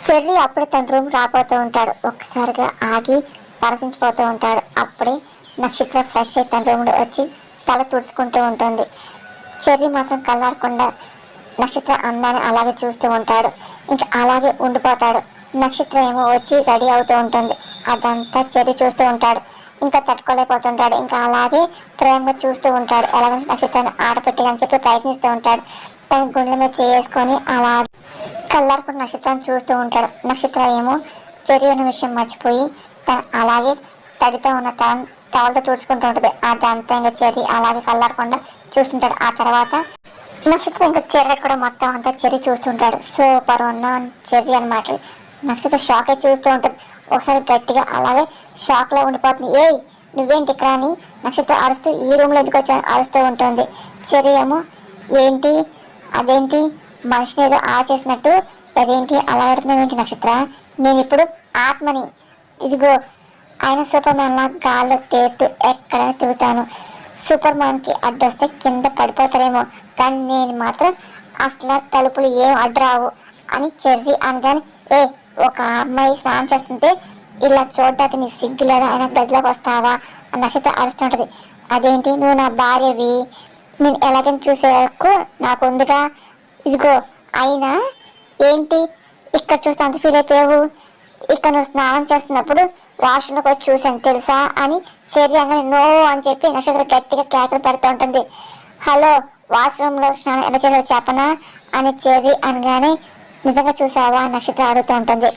Cherry అప్పుడే తన room రాబోతూ ఉంటాడు. ఒక్కసారిగా ఆగి పరసించిపోతూ ఉంటాడు. అప్పుడే నక్షత్ర ఫ్రెష్ అయి తన రూమ్లో వచ్చి తల తుడుచుకుంటూ ఉంటుంది. చెర్రీ మాత్రం కళ్ళారకుండా నక్షత్ర అందాన్ని అలాగే చూస్తూ ఉంటాడు. ఇంకా అలాగే ఉండిపోతాడు. నక్షత్ర ఏమో వచ్చి రెడీ అవుతూ ఉంటుంది. అదంతా చెర్రీ చూస్తూ ఉంటాడు. ఇంకా తట్టుకోలేకపోతుంటాడు. ఇంకా అలాగే ప్రేమగా చూస్తూ ఉంటాడు. ఎలాగైనా నక్షత్రాన్ని ఆడపెట్టి అని చెప్పి ప్రయత్నిస్తూ ఉంటాడు. తన గుండెల మీద చేసుకొని అలా కళ్ళార్పుడు నక్షత్రాన్ని చూస్తూ ఉంటాడు. నక్షత్ర ఏమో చెర్రీ ఉన్న విషయం మర్చిపోయి తను అలాగే తడితో ఉన్న తన టవల్తో తుడుచుకుంటూ ఉంటుంది. అదంతా ఇంకా చెర్రీ అలాగే కళ్ళారకుండా చూస్తుంటాడు. ఆ తర్వాత నక్షత్రం ఇంకా చెర్రీ కూడా మొత్తం అంతా చెర్రీ చూస్తుంటాడు. సూపర్ ఉన్న చెర్రీ అనమాట. నక్షత్ర షాక్ అయి చూస్తూ ఉంటుంది. ఒకసారి గట్టిగా అలాగే షాక్లో ఉండిపోతుంది. ఏయ్ నువ్వేంటి ఇక్కడ అని నక్షత్రం అరుస్తూ ఈ రూమ్లో ఎందుకు వచ్చాను అరుస్తూ ఉంటుంది. చెర్రీ ఏమో ఏంటి అదేంటి మనిషిని ఏదో చేసినట్టు అదేంటి అలా ఆడుతున్నావేంటి నక్షత్ర, నేను ఇప్పుడు ఆత్మని, ఇదిగో ఆయన సూపర్ మ్యాన్ లా గాల్లో తేటు ఎక్కడైనా తిరుగుతాను. సూపర్ మ్యాన్కి అడ్డొస్తే కింద పడిపోతారేమో, కానీ నేను మాత్రం అసలు తలుపులు ఏం అడ్డురావు అని చెర్రీ అనగానే ఏ ఒక అమ్మాయి స్నానం చేస్తుంటే ఇలా చూడటానికి నీ సిగ్గు లేదా ఆయన గదిలోకి వస్తావా అని నక్షత్రం అరుస్తుంటుంది. అదేంటి నువ్వు నా భార్యవి, నేను ఎలాగైనా చూసే వరకు నాకు ఉందిగా, ఇదిగో అయినా ఏంటి ఇక్కడ చూస్తే అంత ఫీల్ అయిపోయావు, ఇక్కడ నువ్వు స్నానం చేస్తున్నప్పుడు వాష్రూమ్లోకి వచ్చి చూసాను తెలుసా అని చెర్రీ అనగానే నో అని చెప్పి నక్షత్రం గట్టిగా కేకలు పెడుతూ ఉంటుంది. హలో వాష్రూమ్లో స్నానం ఎలా చేసావు చెప్పనా అని చెర్రీ అనగానే నిజంగా చూసావా నక్షత్రం అడుగుతూ ఉంటుంది.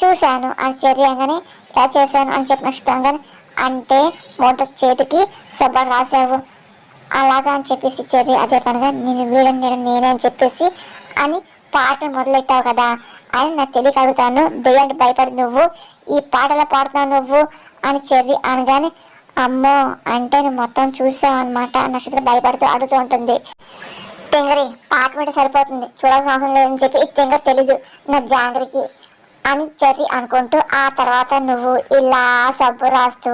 చూశాను అని చెర్రీ అనగానే ఎలా చేశాను అని చెప్పి నక్షత్రం అనగానే అంటే మూట చేతికి సబ్బర్ రాసావు అలాగా అని చెప్పేసి చెర్రీ అదే పనిగా నేను వీడని నేనే అని చెప్పేసి అని పాటను మొదలెట్టావు కదా అని నాకు తెలియక అడుగుతాను, దెయ్యానికి భయపడి నువ్వు ఈ పాటలో పాడుతున్నావు నువ్వు అని చెర్రీ అనగానే అమ్మో అంటే నువ్వు మొత్తం చూసావు అనమాట నక్షత్రం భయపడుతూ అడుగుతూ ఉంటుంది. తెంగరి పాట వింటే సరిపోతుంది చూడాల్సిన అవసరం లేదని చెప్పి ఈ తెంగరి తెలీదు నా జాంగరికి అని చెర్రీ అనుకుంటూ ఆ తర్వాత నువ్వు ఇలా సబ్బు రాస్తూ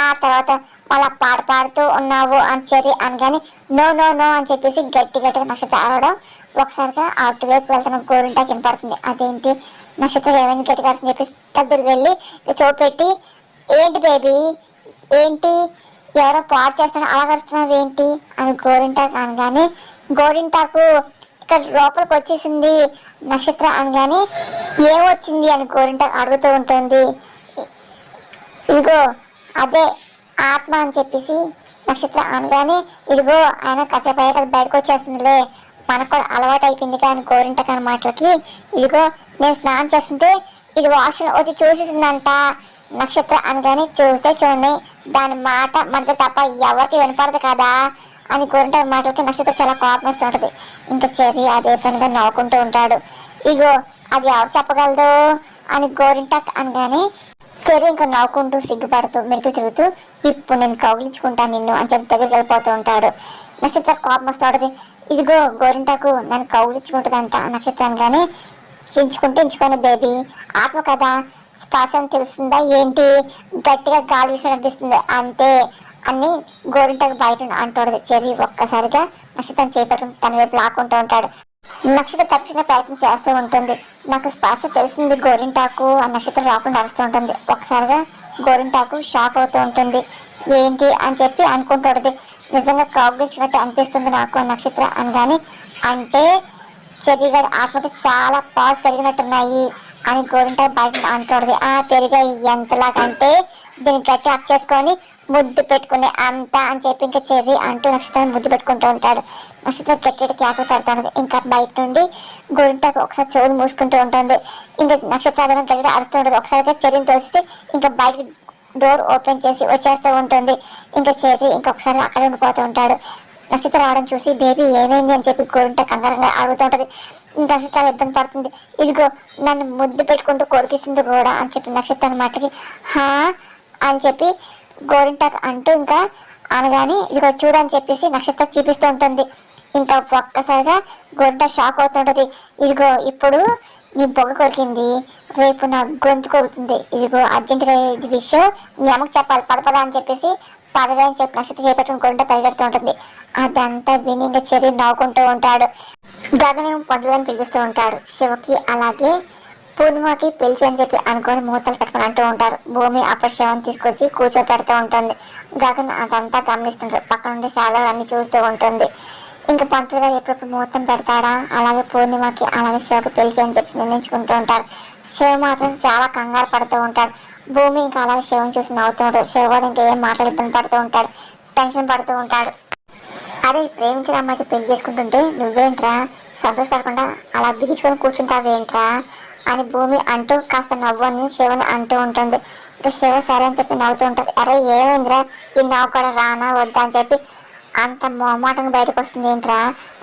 ఆ తర్వాత వాళ్ళ పాట పాడుతూ ఉన్నావు అని చెర్రీ అనగానే నో నో నో అని చెప్పేసి గట్టి గట్టిగా నక్షత్రం ఆడడం ఒకసారిగా అటువైపు వెళ్తున్న గోరింటాకి వినపడుతుంది. అదేంటి నక్షత్రం ఏమైంది గట్టిగా అని చెప్పేసి దగ్గరికి వెళ్ళి చోటు పెట్టి ఏంటి బేబీ ఏంటి ఎవరో పాడు చేస్తున్నా అలా కరుస్తున్నావు ఏంటి అని గోరింటాకు అనగానే గోరింటాకు ఇక్కడ లోపలికి వచ్చేసింది నక్షత్రం అనగానే ఏమొచ్చింది అని గోరింటాకు అడుగుతూ ఉంటుంది. ఇదిగో అదే ఆత్మ అని చెప్పేసి నక్షత్రం అనగానే ఇదిగో ఆయన కాసేపు అయ్యాక బయటకు వచ్చేస్తుందిలే మనకు కూడా అలవాటు అయిపోయింది కానీ గోరింటకు అన్న మాటలకి ఇదిగో నేను స్నానం చేస్తుంటే ఇది వాష్రూమ్ వచ్చి చూసేసిందంట నక్షత్రం అనగానే చూస్తే చూడండి దాని మాట మనతో తప్ప ఎవరికి వినపడదు కదా అని గోరింట మాటలకి నక్షత్రం చాలా కోపం వస్తూ ఉంటుంది. ఇంకా చెర్రీ అదే పనిగా నవ్వుకుంటూ ఉంటాడు. ఇగో అది ఎవరు చెప్పగలదు అని గోరింటక్ అనగానే చెర్రీ ఇంకా నవ్వుకుంటూ సిగ్గుపడుతూ మెరుగు తిరుగుతూ ఇప్పుడు నేను కౌగిలించుకుంటాను నిన్ను అని చెప్పి దగ్గరికి వెళ్ళిపోతూ ఉంటాడు. నక్షత్రం కోపం వస్తూ ఉంటుంది. ఇదిగో గోరింటాకు నన్ను కౌగిలించుకుంటుందంట నక్షత్రం కానీ ఎంచుకొని బేబీ ఆత్మ కదా స్పర్శం తెలుస్తుందా ఏంటి గట్టిగా గాలి విసిరనిపిస్తుంది అంతే అని గోరింటాకు బయట అంటాడు. చెర్రీ ఒక్కసారిగా నక్షత్రం చేపట్టుకుని తన వైపు లాక్కుంటూ ఉంటాడు. నక్షత్రం తప్పించిన ప్రయత్నం చేస్తూ ఉంటుంది. నాకు స్పర్శ తెలిసింది గోరింటాకు ఆ నక్షత్రం రాకుండా అరుస్తూ ఉంటుంది. ఒకసారిగా గోరింటాకు షాక్ అవుతూ ఉంటుంది. ఏంటి అని చెప్పి అనుకుంటుంది. నిజంగా కౌగిలించినట్టు అనిపిస్తుంది నాకు నక్షత్రం అనగానే అంటే చెర్రీ గారి ఆత్మకి చాలా పాజ్ పెరిగినట్టున్నాయి అని గోరింటాకు బయట అంటుంది. పెరిగాయి ఎంతలాగంటే దీన్ని గట్టి అప్ చేసుకొని ముద్దు పెట్టుకునే అంత అని చెప్పి ఇంకా చెర్రీ అంటూ నక్షత్రాన్ని ముద్దు పెట్టుకుంటూ ఉంటాడు. నక్షత్రం గట్టి కేకలు పెడుతూ ఉంటుంది. ఇంకా బయట నుండి గోరింటాకు ఒకసారి చెవులు మూసుకుంటూ ఉంటుంది. ఇంకా నక్షత్రం గట్టిగా అరుస్తూ ఉంటుంది. ఒకసారిగా చెర్రీని తోస్తే ఇంకా బయటకి డోర్ ఓపెన్ చేసి వచ్చేస్తూ ఉంటుంది. ఇంకా చెర్రీ ఇంకొకసారి అక్కడే ఉండిపోతూ ఉంటాడు. నక్షత్రం రావడం చూసి బేబీ ఏమైంది అని చెప్పి గోరింటాకు కంగారంగా అడుగుతూ ఉంటుంది. నక్షత్రం ఇబ్బంది పడుతుంది. ఇదిగో నన్ను ముద్దు పెట్టుకుంటూ కొరికిస్తుంది కూడా అని చెప్పి నక్షత్రం మాటకి హా అని చెప్పి గోరింటాకు అంటూ ఇంకా అనగానే ఇదిగో చూడని చెప్పేసి నక్షత్రం చూపిస్తూ ఉంటుంది. ఇంకా ఒక్కసారిగా గోరింట షాక్ అవుతుంటుంది. ఇదిగో ఇప్పుడు నీ బొగ్గ కొరికింది రేపు నా గొంతు కొరుకుతుంది ఇదిగో అర్జెంటుగా ఇది విషయం మీ అమ్మకు చెప్పాలి పదపద అని చెప్పేసి పదవి అని చెప్పి నక్షత్రం చేపట్టుకుని గోరింట పరిగెడుతూ ఉంటుంది. అదంతా విని ఇంకా చెర్రీ నవ్వుకుంటూ ఉంటాడు. గగనేమో పొందులని పిలుస్తూ ఉంటాడు. శివకి అలాగే పూర్ణిమకి పిలిచి అని చెప్పి అనుకొని మూతలు పెట్టుకుని అంటూ ఉంటారు. భూమి అప్పుడు శవం తీసుకొచ్చి కూర్చోపెడుతూ ఉంటుంది. గగన్ అదంతా గమనిస్తుంటారు. పక్కన నుండి శారద అన్ని చూస్తూ ఉంటుంది. ఇంకా పంతులు గారు ఎప్పుడప్పుడు ముహూర్తం పెడతాడా, అలాగే పూర్ణిమకి అలాగే శివకి పిలిచి అని చెప్పి నిర్ణయించుకుంటూ ఉంటారు. శివ మాత్రం చాలా కంగారు పడుతూ ఉంటాడు. భూమి ఇంకా అలాగే శివం చూసి నవ్వుతూ ఉంటాడు. శివ కూడా ఇంకా ఏం మాటలు ఇబ్బంది పడుతూ ఉంటాడు, టెన్షన్ పడుతూ ఉంటాడు. అరే ప్రేమించిన అమ్మాయితో పెళ్లి చేసుకుంటుంటే నువ్వేంట్రా సంతోషపడకుండా అలా బిగించుకొని కూర్చుంటావేంట్రా అని భూమి అంటూ కాస్త నవ్వని శివని అంటూ ఉంటుంది. ఇంకా శివ సరే అని చెప్పి నవ్వుతూ ఉంటాడు. అరే ఏమైందిరా ఈ నవ్వు కూడా రానా వద్దా అని చెప్పి అంత మొహమాటంగా బయటకు వస్తుంది ఏంట్రా,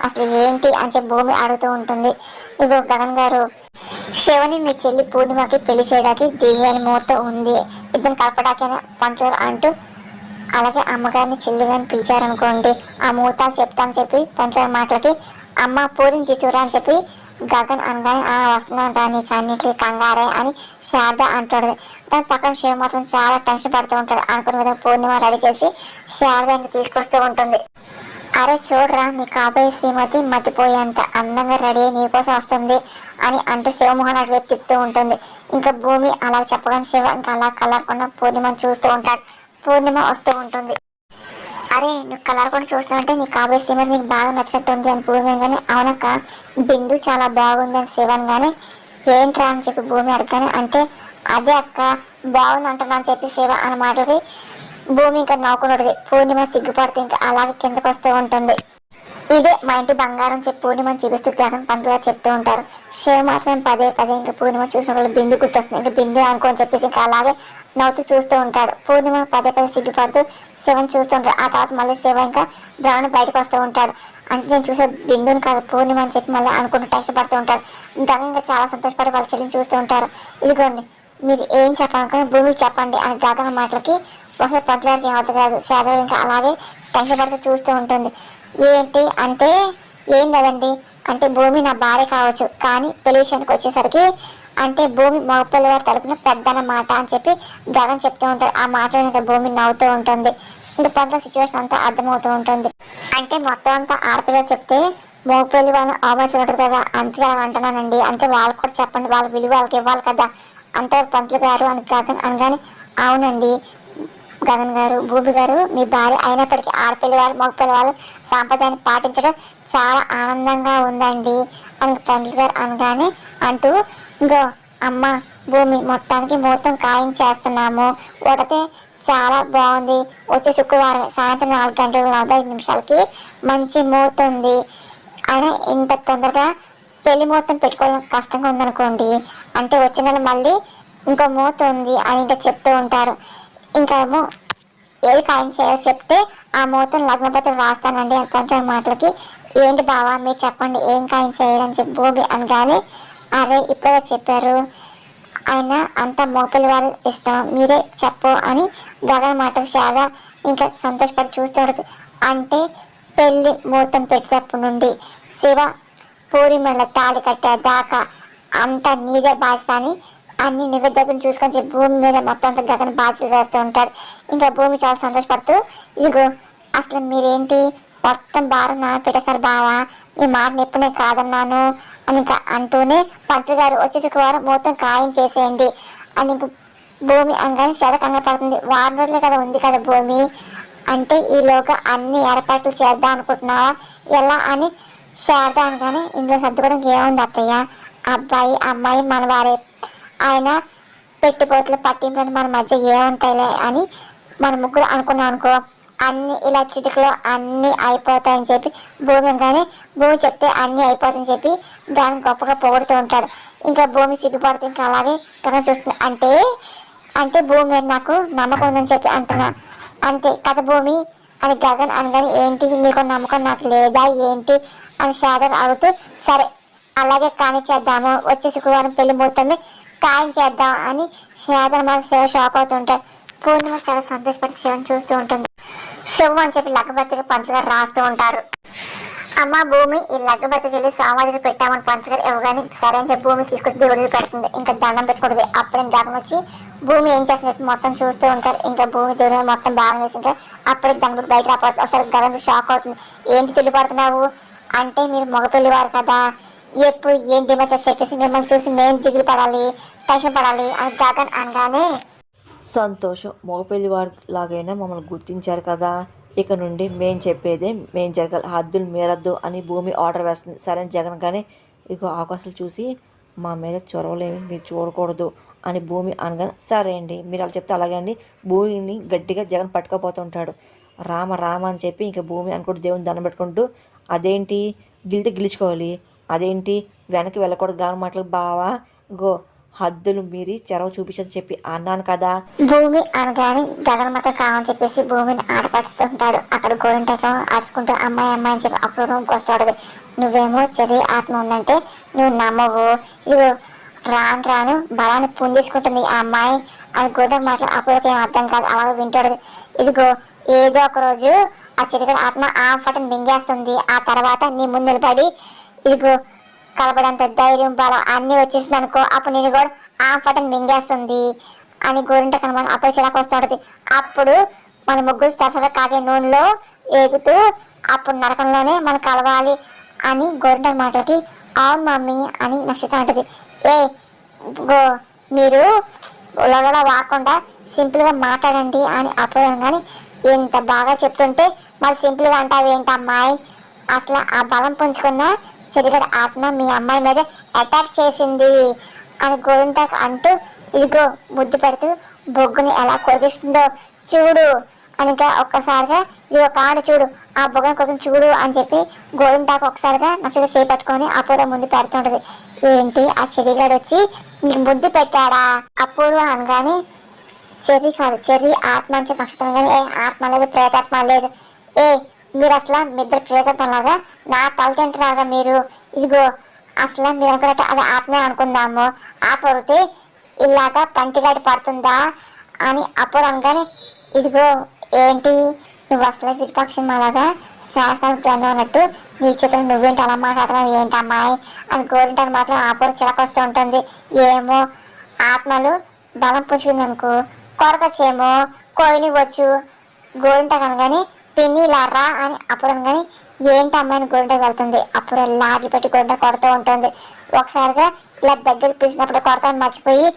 అసలు ఏంటి అని చెప్పి భూమి అడుగుతూ ఉంటుంది. ఇదిగో గగన్ గారు, శివని మీ చెల్లి పూర్ణిమకి పెళ్లి చేయడానికి దివ్యాని ముహూర్తం ఉంది, ఇద్దరు కలపడాకైనా పంతులు అంటూ అలాగే అమ్మగారిని చెల్లిగారిని పిలిచారనుకోండి ఆ ముహూర్తాలు చెప్తాను చెప్పి పంతుల మాటలకి అమ్మ పూరిని తీసుకురా అని చెప్పి గగన్ అనగానే వస్తున్నాను రా నీకు అన్నిటికీ కంగారే అని శారద అంటాడు. దాని పక్కన శివ మాత్రం చాలా టెన్షన్ పడుతూ ఉంటాడు. అనుకున్న విధంగా పూర్ణిమ రెడీ చేసి శారద ఇంక తీసుకొస్తూ ఉంటుంది. అరే చూడరా నీ కాబోయే శ్రీమతి మతిపోయేంత అందంగా రెడీ అయ్యి నీకోసం వస్తుంది అని అంటూ శివమోహన్ అటు వైపు తిప్పుతూ ఉంటుంది. ఇంకా భూమి అలా చెప్పగానే శివ ఇంకా అలా కలరకుండా పూర్ణిమను చూస్తూ ఉంటాడు. పూర్ణిమ వస్తూ ఉంటుంది. అరే నువ్వు కలరకుండా చూస్తానంటే నీ కాబోయే శ్రీమతి నీకు బాగా నచ్చినట్టుంది అని భూమి కానీ అవునక్క బిందు చాలా బాగుంది అని శివన్ కానీ ఏంట్రా అని చెప్పి భూమి అడగానే అంటే అదే అక్క బాగుంది అంటున్నా అని చెప్పి శివ అన్న మాటకి భూమి ఇంకా నవ్వుకున్నది. పూర్ణిమ సిగ్గుపడుతూ ఇంకా అలాగే కిందకు వస్తూ ఉంటుంది. ఇదే మా ఇంటి బంగారం చెప్పి పూర్ణిమని చూపిస్తూ గగన్ పంతుగా చెప్తూ ఉంటారు. శివ మాత్రం పదే పదే ఇంకా పూర్ణిమ చూసిన వాళ్ళు బిందు గుర్తొస్తుంది. ఇంకా బిందు అనుకోని చెప్పేసి ఇంకా అలాగే నవ్వుతూ చూస్తూ ఉంటాడు. పూర్ణిమ పదే పదే సిగ్గుపడుతూ శివని చూస్తూ ఉంటాడు. ఆ తర్వాత మళ్ళీ శివ ఇంకా ద్రావణ బయటకు వస్తూ ఉంటాడు. అంటే నేను చూసే బిందుని కాదు పూర్ణిమ అని చెప్పి మళ్ళీ అనుకుంటూ టెన్షన్ ఉంటాడు. గగన్ ఇంకా చాలా సంతోషపడి వాళ్ళ చెల్లిని చూస్తూ ఉంటారు. ఇదిగోండి మీరు ఏం చెప్పాలనుకుని భూమికి చెప్పండి అని గగన్ మాటలకి ఒకసారి పంతులారికి ఏమవుతుంది కాదు శారద ఇంకా అలాగే టెన్షన్ పడుతూ చూస్తూ ఉంటుంది. ఏంటి అంటే ఏం లేదండి అంటే భూమి నా భార్య కావచ్చు కానీ పెళ్లి విషయానికి వచ్చేసరికి అంటే భూమి మగపల్లి వారి తరపున పెద్దన్న మాట అని చెప్పి గగన్ చెప్తూ ఉంటాడు. ఆ మాటలో ఇంకా భూమి నవ్వుతూ ఉంటుంది. ఇంకా పంతుల సిచ్యువేషన్ అంతా అర్థమవుతూ ఉంటుంది. అంటే మొత్తం అంతా ఆడపిల్లలు చెప్తే మగపల్లి వాళ్ళని అవమానించబడదు కదా అంతే అంటున్నానండి. అంటే వాళ్ళకి కూడా చెప్పండి, వాళ్ళ విలువ వాళ్ళకి ఇవ్వాలి కదా అంతే పంతులు గారు అని గగన్ అనగానే అవునండి గగన్ గారు భూమి గారు మీ భార్య అయినప్పటికీ ఆడపిల్లి వాళ్ళు మగపిల్లి వాళ్ళు సాంప్రదాయాన్ని పాటించడం చాలా ఆనందంగా ఉందండి అని పంతులు గారు అనగానే అంటూ ఇంకో అమ్మ భూమి మొత్తానికి ముహూర్తం ఖాయం చేస్తున్నాము ఒకటే చాలా బాగుంది వచ్చే శుక్రవారం సాయంత్రం 4:45 మంచి ముహూర్తం ఉంది అయినా ఇంత తొందరగా పెళ్లి ముహూర్తం పెట్టుకోవడం కష్టంగా ఉందనుకోండి అంటే వచ్చే నెల మళ్ళీ ఇంకో ముహూర్తం ఉంది అని ఇంకా చెప్తూ ఉంటారు. ఇంకా ఏమో ఏది ఖాయం చేయాలో చెప్తే ఆ ముహూర్తం లగ్నపత్రం రాస్తానండి అని పంచాయతీ మాటలకి ఏంటి బావా మీరు చెప్పండి ఏం ఖాయం చేయాలని చెప్పి భూమి అనగానే అరే ఇప్పుడే చెప్పారు ఆయన అంతా మోపిల్లి వారి ఇష్టం మీరే చెప్పు అని గగన్ మాటకు చాలా ఇంకా సంతోషపడి చూస్తూ అంటే పెళ్లి ముహూర్తం పెట్టేటప్పటి నుండి శివ పూరి మెళ్ళ తాళి కట్టే దాకా అంతా నీదే బాధ్యత అని అన్ని నువ్వే దగ్గర చూసుకొని చెప్పి భూమి మీద మొత్తం అంతా గగన్ బాధ్యత వేస్తూ ఉంటాడు. ఇంకా భూమి చాలా సంతోషపడుతూ ఇదిగో అసలు మీరేంటి మొత్తం భారం నా పెట్టేస్తారు బావా మీ మాటని ఎప్పుడు నేను కాదన్నాను అని ఇంకా అంటూనే పంతులు గారు వచ్చే శుక్రవారం మొత్తం ఖాయం చేసేయండి అని ఇంక భూమి అనగానే చాలా కంగారు పడుతుంది. వారం రోజులే కదా ఉంది కదా భూమి అంటే ఈలోగా అన్ని ఏర్పాట్లు చేద్దాం అనుకుంటున్నావా ఎలా అని శారద అనగానే ఇందులో సర్దుకోవడానికి ఏముంది అత్తయ్య అబ్బాయి అమ్మాయి మనవారే ఆయన పెట్టుబడులు పట్టింపులను మన మధ్య ఏముంటాయిలే అని మన ముగ్గురు అనుకున్నాం అనుకో అన్ని ఇలా చిటికలో అన్నీ అయిపోతాయని చెప్పి భూమి కానీ భూమి చెప్తే అన్నీ అయిపోతాయని చెప్పి దాన్ని గొప్పగా పొగుడుతూ ఉంటాడు. ఇంకా భూమి సిగ్గుపడుతూ ఇంకా అలాగే కథ చూస్తుంది. అంటే అంటే భూమి మీద నాకు నమ్మకం ఉందని చెప్పి అంటున్నా అంతే కథ భూమి అని గగన్ అనగానే ఏంటి నీకు నమ్మకం నాకు లేదా ఏంటి అని శారద అడుగుతూ సరే అలాగే కాని చేద్దాము వచ్చే శుక్రవారం పెళ్లి ముహూర్తం ఖాయం చేద్దాం అని శారద మన శివ షాక్ అవుతుంటాడు. పూర్ణిమ చాలా సంతోషపడి శివని చూస్తూ ఉంటుంది. శుభం అని చెప్పి లగ్గపత్రిక పంతులు గారు రాస్తూ ఉంటారు. అమ్మ భూమి ఈ లగ్గపత్రిక వెళ్ళి సోమవారికి పెట్టామని పంతులు గారు ఇవ్వగానే సరే అని చెప్పి భూమి తీసుకొచ్చి దేవుడికి పెడుతుంది. ఇంకా దండం పెట్టుకుంటుంది. అప్పుడే గగన్ వచ్చి భూమి ఏం చేస్తున్నట్టు మొత్తం చూస్తూ ఉంటారు. ఇంకా భూమి దేవుడు మొత్తం బాగా వేసి ఇంకా అప్పుడే దండం బయట రాకపోతుంది. ఒకసారి గగన్ షాక్ అవుతుంది. ఏంటి తెలియపడుతున్నావు అంటే మీరు మగపెళ్లి వారు కదా ఎప్పుడు ఏంటి మచ్చ చెప్పేసి మిమ్మల్ని చూసి మేము దిగులు పడాలి, టెన్షన్ పడాలి అని గగన్ అనగానే సంతోషం, మగపెళ్లివాడు లాగైనా మమ్మల్ని గుర్తించారు కదా, ఇక నుండి మేం చెప్పేదే మేం జరగాలి, హద్దులు మీరద్దు అని భూమి ఆర్డర్ వేస్తుంది. సరే జగన్ కానీ ఇక అవకాశాలు చూసి మా మీద చొరవలేమి మీరు చూడకూడదు అని భూమి అనగానే సరే అండి మీరు అలా చెప్తే అలాగే అండి. భూమిని గట్టిగా జగన్ పట్టుకపోతుంటాడు. రామ రామ అని చెప్పి ఇంకా భూమి అనుకుంటూ దేవుని దండం పెట్టుకుంటూ అదేంటి గిలితే గెలుచుకోవాలి, అదేంటి వెనక్కి వెళ్ళకూడదు గాని మాటలు బావా గో హద్దులు మీరి చెరవ చూపించని చెప్పి అన్నాను కదా. భూమి అనగానే గగన్ మాత్రం కావాలని చెప్పేసి భూమిని ఆడపడుతుంటాడు. అక్కడ గోరింటాక అరుచుకుంటూ అమ్మాయి అమ్మాయి అని చెప్పి అప్పుడు రూమ్కి వస్తాడు. నువ్వేమో చెర్రి ఆత్మ ఉందంటే నువ్వు నమ్మవు, ఇది రాను రాను బలాన్ని పుంజేసుకుంటుంది ఆ అమ్మాయి అని గోడ మాటలు అప్పుడు ఏం అర్థం కాదు. అలాగే వింటాడు. ఇదిగో ఏదో ఒక రోజు ఆ చెరిగడ ఆత్మ ఆ ఫటన్ మింగేస్తుంది. ఆ తర్వాత నీ ముందు నిలబడి ఇదిగో కలపడంత ధైర్యం బలం అన్నీ వచ్చేసింది అనుకో, అప్పుడు నేను కూడా ఆ ఫటన్ మింగేస్తుంది అని గోరింట కనమాట అప్పుడు చిరాకు వస్తాడు. అప్పుడు మన ముగ్గురు సరసగా కాగే నూనెలో ఏగుతూ అప్పుడు నరకంలోనే మనం కలవాలి అని గోరింట మాటలకి అవును మమ్మీ అని నక్షత్రం అంటది. ఏ గో మీరు లొడల వాకుండా సింపుల్గా మాట్లాడండి అని అప్పుడు కానీ ఎంత బాగా చెప్తుంటే మరి సింపుల్గా అంటావేంటమ్మాయి, అసలు ఆ బలం పుంజుకున్న చెరిగడ ఆత్మ మీ అమ్మాయి మీద అటాక్ చేసింది అని గోరింటాకు అంటూ ఇదిగో ముద్దు పెడుతూ బొగ్గుని ఎలా కొరికిస్తుందో చూడు అని ఇంకా ఒక్కసారిగా ఇది ఒక ఆడ చూడు ఆ బొగ్గను కొరికి చూడు అని చెప్పి గోరింటాకు ఒకసారిగా నక్షత్రం చేపట్టుకొని అపూర్వ ముందు పెడుతుంటది. ఏంటి ఆ చెరిగాడు వచ్చి నీకు ముద్దు పెట్టాడా అపూర్వ అనగానే చెర్రి కాదు చెర్రి ఆత్మ అని చెప్పి నక్షత్రం కానీ ఏ ఆత్మ లేదు ప్రేతాత్మ లేదు, ఏ మీరు అసలు మీ ఇద్దరు ప్రేతాత్మలాగా నా తల తింటున్నారుగా మీరు, ఇదిగో అసలు మీరు అనుకున్నట్టు అది ఆత్మే అనుకుందాము, ఆ పొరితే ఇలాగా పంటిగాడి పడుతుందా అని అప్పుడు అనగానే ఇదిగో ఏంటి నువ్వు అసలు విపక్షం అలాగా శాస్త్రం గ్రంథం అన్నట్టు నీ చేతులు నువ్వేంటి అలా మాట్లాడుతున్నావు ఏంటి అమ్మాయి అని గోరింటాను మాత్రం ఆపూర్ చిలకొస్తూ ఉంటుంది. ఏమో ఆత్మలు బలం పుచ్చుకుంది అనుకో కొరకొచ్చేమో కోయినివ్వచ్చు గోరింట కనగాని పిన్ని లారా అని అప్పుడు అనగాని ఏంటి అమ్మాయిని గోరింట వెళ్తుంది. అప్పుడు లాగి పెట్టి గోరింట కొడుతూ ఉంటుంది. ఒకసారిగా ఇలా దగ్గర పిలిచినప్పుడు కొడతాను మర్చిపోయి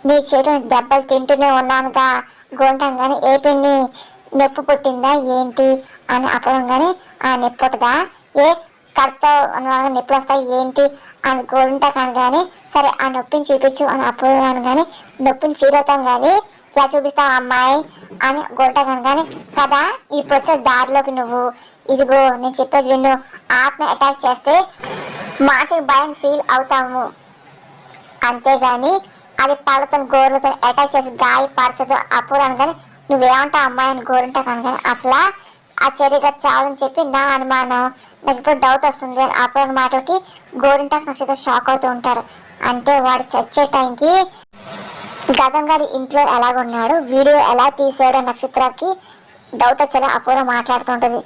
నీ చేతులు దెబ్బలు తింటూనే ఉన్నానుగా గోంటాను కానీ ఏ పిన్ని నొప్పి పుట్టిందా ఏంటి అని అప్పుడు కానీ ఆ నొప్పి పుట్టదా, ఏ కడుపుతో నొప్పులు వస్తాయి ఏంటి అని గోరింటా కానీ సరే ఆ నొప్పిని చూపించు అని అప్పుడు కానీ నొప్పిని ఫీల్ అవుతాం కానీ ఇలా చూపిస్తావు అమ్మాయి అని గోరింటా కానీ కదా ఇప్పుడు వచ్చే దారిలోకి నువ్వు ఇదిగో నేను చెప్పేది విన్ను, ఆత్మ అటాక్ చేస్తే మానసిక భయం ఫీల్ అవుతాము అంతేగాని అది పళ్ళతో గోర్లతో అటాక్ చేసి గాయపరచదు అప్పుడు అనగానే నువ్వేమంటావు అమ్మాయి అని గోరింటా కానీ అసలు ఆ చెరిగా చాలని చెప్పి నా అనుమానం, నాకు ఇప్పుడు డౌట్ వస్తుంది అని అప్పుడు మాటలకి గోరింటాకు నక్షత్రం షాక్ అవుతూ ఉంటారు. అంటే వాడు చచ్చే టైంకి గగన్ గారి ఇంట్లో ఎలాగున్నాడు వీడియో ఎలా తీసాడో నక్షత్రానికి డౌట్ వచ్చేలా అపూర్వ మాట్లాడుతుంటుంది.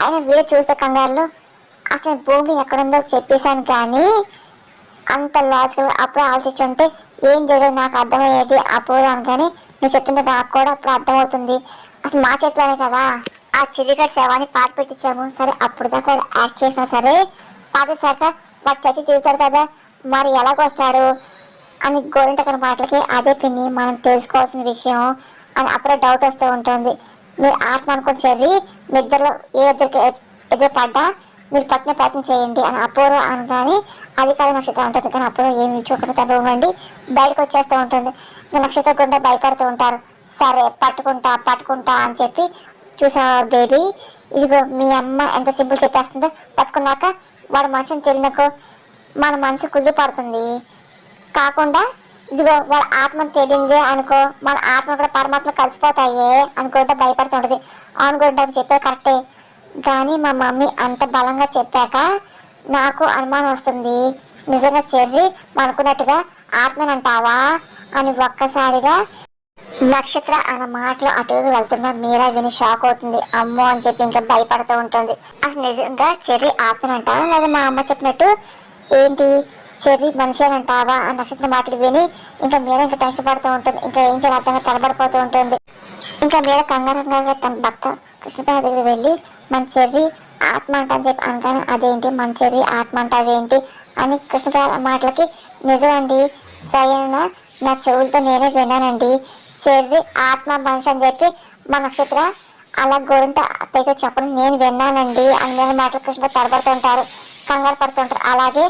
ఆయన వీడియో చూస్తే కంగారులో అసలు భూమి ఎక్కడుందో చెప్పేశాను కానీ అంత లాజికల్ అప్పుడు ఆలోచించుంటే ఏం చేయడం నాకు అర్థమయ్యేది అపూర్వ అనగానే నువ్వు చెప్తుంటే నాకు కూడా అప్పుడు అర్థమవుతుంది, అసలు మా చేతిలోనే కదా ఆ చిరిగడ్ శవాన్ని పాత పెట్టించాము. సరే అప్పుడు దాకా యాక్ట్ చేసినా సరే పాతేశాక వాడు చచ్చి తిరుగుతాడు కదా మరి ఎలాగొస్తాడు అని గోరింటకన మాటలకి అదే పిన్ని మనం తెలుసుకోవాల్సిన విషయం అని అప్పుడే డౌట్ వస్తూ ఉంటుంది. మీరు ఆత్మ అనుకుని చెర్రి మీ ఇద్దరు ఏ ఇద్దరికి ఎదురు పడ్డా మీరు పట్టిన ప్రయత్నం చేయండి అని అపూర్వ అనగానే అది కాదు నక్షత్రం ఉంటుంది. కానీ అపూర్వ ఏమి చూడకుండా తప్పండి బయటకు వచ్చేస్తూ ఉంటుంది. నక్షత్రం గుండా భయపడుతూ ఉంటారు. సరే పట్టుకుంటా పట్టుకుంటా అని చెప్పి చూసా బేబీ ఇదిగో మీ అమ్మ ఎంత సింపుల్ చెప్పేస్తుందో పట్టుకున్నాక వాడు మనిషిని తెలియనకో మన మనసు కుళ్ళి పడుతుంది కాకుండా ఇదిగో వాళ్ళ ఆత్మను తెలియందే అనుకో మన ఆత్మ కూడా పరమాత్మ కలిసిపోతాయే అనుకుంటే భయపడుతుంటుంది. అనుకుంటాను చెప్పేది కరెక్టే కానీ మా మమ్మీ అంత బలంగా చెప్పాక నాకు అనుమానం వస్తుంది, నిజంగా చెర్రి అనుకున్నట్టుగా ఆత్మనంటావా అని ఒక్కసారిగా నక్షత్ర అన్న మాటలు అటుగా వెళ్తున్నా మీరా విని షాక్ అవుతుంది. అమ్మో అని చెప్పి ఇంకా భయపడుతూ ఉంటుంది. అసలు నిజంగా చెర్రి ఆత్మనంటావా లేదా మా అమ్మ చెప్పినట్టు ఏంటి చెర్రి మనిషి అని అంటావా ఆ నక్షత్ర మాటలు విని ఇంకా మీరా ఇంకా టెన్షన్ పడుతూ ఉంటుంది. ఇంకా ఏం చేయాలి అర్థంగా తలబడిపోతూ ఉంటుంది. ఇంకా మీరా కంగారంగా తన భర్త కృష్ణపై దగ్గర వెళ్ళి మన చెర్రి ఆత్మ అంట అని చెప్పి అనగానే అదేంటి మన చెర్రి ఆత్మ అంటావేంటి అని కృష్ణప్రసాద్ మాటలకి నిజం అండి, స్వయంన నా చెవులతో నేనే విన్నానండి. చెర్రి ఆత్మ మనిషి అని చెప్పి మా నక్షత్ర అలా గోరింట అత్తయ్యతో చెప్పడం నేను విన్నానండి అని మాటలు కృష్ణప్రసాద్ తడబడుతూ ఉంటారు, కంగారు పడుతుంటారు. అలాగే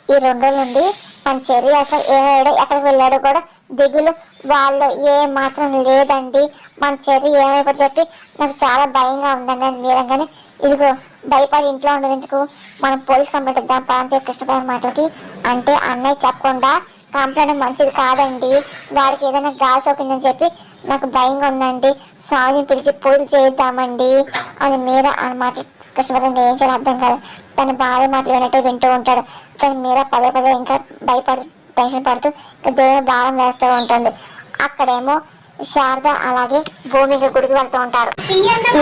ఈ 2 రోజుల నుండి మన చెర్రి అసలు ఏమయ్యాడో ఎక్కడికి వెళ్ళాడో కూడా దిగులు వాళ్ళు ఏ మాత్రం లేదండి. మన చెర్రి ఏమైపోతే చెప్పి నాకు చాలా భయంగా ఉందండి అని మీరంగానే ఇదిగో భయపడి ఇంట్లో ఉండేందుకు మనం పోలీస్ కంప్లైంట్ ఇద్దాం పాంచే కృష్ణప్రసాద్ మాటలకి. అంటే అన్నయ్య చెప్పకుండా కంప్లైంట్ మంచిది కాదండి, వాడికి ఏదైనా గాలి సోకిందని చెప్పి నాకు భయంగా ఉందండి, స్వామిని పిలిచి పూజలు చేయిద్దామండి అని మీరా అని మాటలు కృష్ణప్రసాద్ ఏం చేయాలో అర్థం కాదు. తన భార్య మాటలు వినట్టే వింటూ ఉంటాడు, కానీ మీరా పదే పదే ఇంకా భయపడు టెన్షన్ పడుతూ దేవుని భారం వేస్తూ ఉంటుంది. అక్కడేమో శారద అలాగే భూమికి గుడికి వెళ్తూ ఉంటారు.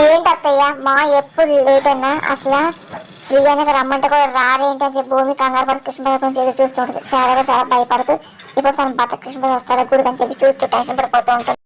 ఏంటి అత్తయ్య మా ఎప్పుడు లేట్ అయినా అసలు ఫ్రీ అయినా రమ్మంటే కూడా రారేంటి అని చెప్పి భూమి కంగారు పడి కృష్ణప్రసాద్ చేసి చూస్తూ ఉంటుంది. శారద చాలా భయపడుతూ ఇప్పుడు తన భర్త కృష్ణప్రసాద్ వస్తాడు గుడికి అని చెప్పి చూస్తూ టెన్షన్ పడిపోతూ ఉంటుంది.